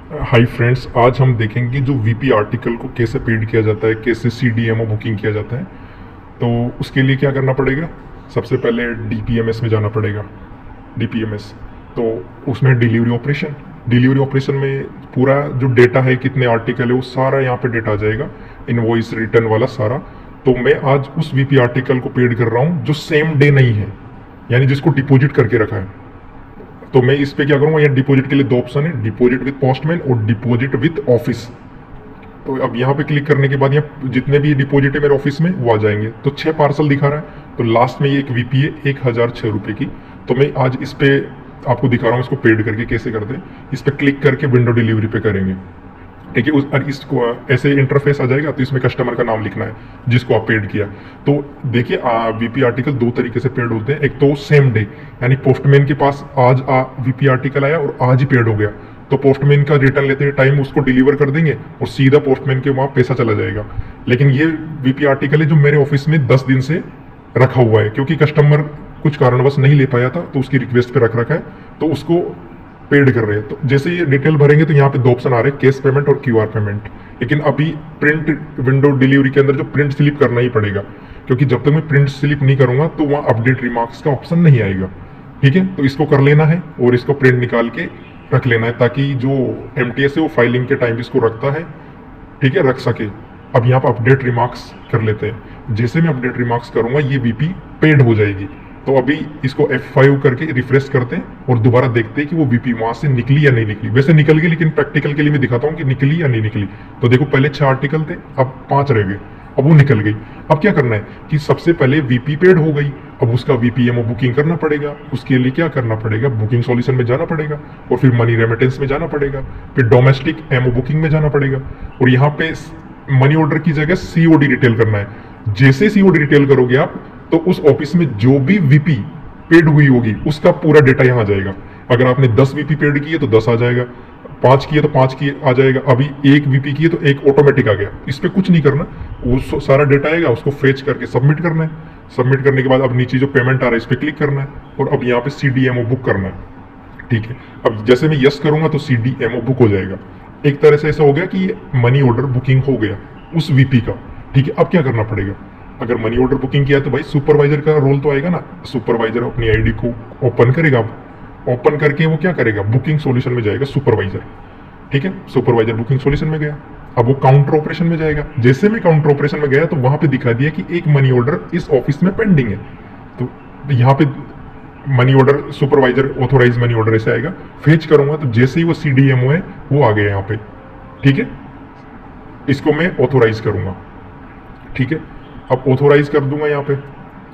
Hi friends, आज हम देखेंगे जो वीपी आर्टिकल को कैसे पेड किया जाता है, कैसे सीडीएमओ बुकिंग किया जाता है। तो उसके लिए क्या करना पड़ेगा, सबसे पहले डीपीएमएस में जाना पड़ेगा। डीपीएमएस तो उसमें डिलीवरी ऑपरेशन में पूरा जो डेटा है, कितने आर्टिकल है, वो सारा यहाँ पे डेटा आ जाएगा, इनवॉइस रिटर्न वाला सारा। तो मैं आज उस वीपी आर्टिकल को पेड कर रहा हूँ जो सेम डे नहीं है, यानी जिसको डिपॉजिट करके रखा है। तो मैं इस पे क्या करूंगा, यहाँ डिपॉजिट के लिए दो ऑप्शन है, डिपॉजिट विद पोस्टमैन और डिपॉजिट विद ऑफिस। तो अब यहाँ पे क्लिक करने के बाद यहाँ जितने भी डिपॉजिट है मेरे ऑफिस में वो आ जाएंगे। तो 6 पार्सल दिखा रहा है, तो लास्ट में ये एक वीपी है 1006 रुपये की। तो मैं आज इस पे आपको दिखा रहा हूँ इसको पेड करके कैसे करते हैं। इस पे क्लिक करके विंडो डिलीवरी पे करेंगे, ठीक है। इसको ऐसे इंटरफेस आ जाएगा, तो इसमें कस्टमर का नाम लिखना है जिसको आप पेड किया। तो देखिए वीपी आर्टिकल दो तरीके से पेड होते हैं। एक तो सेम डे, यानी पोस्टमैन के पास आज वीपी आर्टिकल आया और आज ही पेड हो गया, तो पोस्टमैन का रिटर्न लेते टाइम उसको डिलीवर कर देंगे और सीधा पोस्टमैन के वहां पैसा चला जाएगा। लेकिन ये वीपी आर्टिकल है जो मेरे ऑफिस में 10 दिन से रखा हुआ है, क्योंकि कस्टमर कुछ कारणवश नहीं ले पाया था, तो उसकी रिक्वेस्ट पे रख रखा है, तो उसको पेड कर रहे हैं। तो जैसे ये डिटेल भरेंगे तो यहाँ पे दो ऑप्शन आ रहे हैं, कैश पेमेंट और क्यूआर पेमेंट। लेकिन अभी प्रिंट विंडो डिलीवरी के अंदर जो प्रिंट स्लिप करना ही पड़ेगा, क्योंकि जब तक मैं प्रिंट स्लिप नहीं करूंगा तो वहाँ अपडेट रिमार्क्स का ऑप्शन नहीं आएगा, ठीक है। तो इसको कर लेना है और इसको प्रिंट निकाल के रख लेना है, ताकि जो एमटीएस है वो फाइलिंग के टाइम इसको रखता है, ठीक है, रख सके। अब यहाँ पर अपडेट रिमार्क्स कर लेते हैं। जैसे मैं अपडेट रिमार्क्स करूंगा ये वीपी पेड हो जाएगी। तो अभी इसको F5 करके रिफ्रेश करते हैं और दोबारा देखते हैं कि वो वीपी वहां से निकली या नहीं निकली। वैसे निकल गई, लेकिन प्रैक्टिकल के लिए मैं दिखाता हूँ कि निकली या नहीं निकली। तो देखो, पहले 6 आर्टिकल थे, अब 5 रह गए, अब वो निकल गई। अब क्या करना है कि सबसे पहले वीपी पेड हो गई, अब उसका वीपीएमओ बुकिंग करना पड़ेगा। उसके लिए क्या करना पड़ेगा, बुकिंग सॉल्यूशन में जाना पड़ेगा और फिर मनी रेमिटेंस में जाना पड़ेगा, फिर डोमेस्टिक एमओ बुकिंग में जाना पड़ेगा और यहाँ पे मनी ऑर्डर की जगह सीओडी रिटेल करना है। जैसे सीओडी रिटेल करोगे आप, तो उस ऑफिस में जो भी वीपी पेड हुई होगी उसका पूरा डेटा यहाँ आ जाएगा। अगर आपने 10 वीपी पेड की है तो 10 आ जाएगा, 5 की है तो 5 की आ जाएगा। अभी 1 वीपी की है तो 1 ऑटोमेटिक आ गया। इस पे कुछ नहीं करना, वो सारा डेटा आएगा, उसको फेच करके सबमिट करना है। सबमिट करने के बाद अब नीचे जो पेमेंट आ रहा है इस पे क्लिक करना है और अब यहाँ पे सीडीएमओ बुक करना है, ठीक है। अब जैसे मैं यस करूंगा तो सीडीएमओ बुक हो जाएगा। एक तरह से ऐसा हो गया कि ये मनी ऑर्डर बुकिंग हो गया उस वीपी का, ठीक है। अब क्या करना पड़ेगा, अगर मनी ऑर्डर बुकिंग किया तो भाई सुपरवाइजर का रोल तो आएगा ना। सुपरवाइजर अपनी आईडी को ओपन करेगा, ओपन करके वो क्या करेगा, बुकिंग सॉल्यूशन में जाएगा सुपरवाइजर, ठीक है। सुपरवाइजर बुकिंग सॉल्यूशन में गया, अब वो काउंटर ऑपरेशन में जाएगा। जैसे मैं काउंटर ऑपरेशन में गया तो वहां पे दिखा दिया कि एक मनी ऑर्डर इस ऑफिस में पेंडिंग है। तो यहाँ पे money order supervisor authorize money order ऐसे आएगा। फेच करूंगा तो जैसे ही वो सीडीएमओ है वो आ गया यहाँ पे, ठीक है। इसको मैं ऑथोराइज करूंगा, ठीक है। अब ऑथोराइज कर दूंगा यहाँ पे।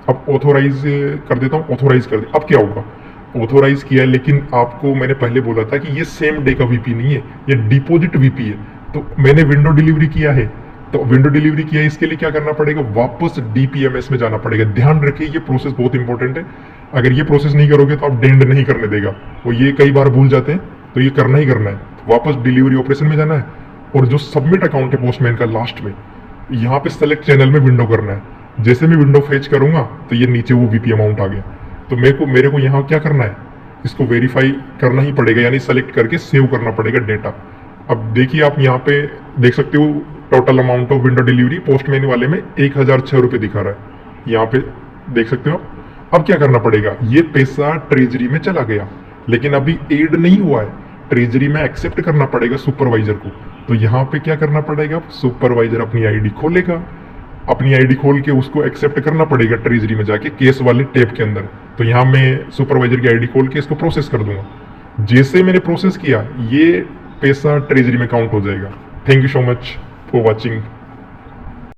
अब ऑथोराइज कर देता हूँ, ऑथोराइज कर दे। अब क्या होगा, ऑथोराइज किया है, लेकिन आपको मैंने पहले बोला था कि ये सेम डे का वीपी नहीं है, ये डिपॉजिट वीपी है। तो मैंने विंडो डिलीवरी किया है, तो विंडो डिलीवरी किया है, इसके लिए क्या करना पड़ेगा, वापस डीपीएमएस में जाना पड़ेगा। ध्यान रखिए ये प्रोसेस बहुत इंपॉर्टेंट है। अगर ये प्रोसेस नहीं करोगे तो आप डेंड नहीं करने देगा, वो ये कई बार भूल जाते हैं, तो ये करना ही करना है। वापस डिलीवरी ऑपरेशन में जाना है और जो सबमिट अकाउंट है पोस्टमैन का लास्ट में, यहाँ पे सेलेक्ट चैनल में विंडो करना है। जैसे मैं विंडो फेच करूंगा तो ये नीचे वो वीपी अमाउंट आ गया। तो मेरे को यहाँ क्या करना है, इसको वेरीफाई करना ही पड़ेगा, यानी सेलेक्ट करके सेव करना पड़ेगा डेटा। अब देखिए, आप यहाँ पे देख सकते हो total amount of window delivery postman वाले में 1006 रुपये दिखा रहा है, यहाँ पे देख सकते हो। अब क्या करना पड़ेगा, ये पैसा ट्रेजरी में चला गया, लेकिन अभी एड नहीं हुआ है, ट्रेजरी में एक्सेप्ट करना पड़ेगा सुपरवाइजर को। तो यहाँ पे क्या करना पड़ेगा, सुपरवाइजर अपनी आईडी खोलेगा, अपनी आईडी खोल के उसको एक्सेप्ट करना पड़ेगा ट्रेजरी में जाके केस वाले टैब के अंदर। तो यहाँ मैं सुपरवाइजर की आईडी खोल के इसको प्रोसेस कर दूंगा। जैसे मैंने प्रोसेस किया ये पैसा ट्रेजरी में काउंट हो जाएगा। Thank you so much for watching.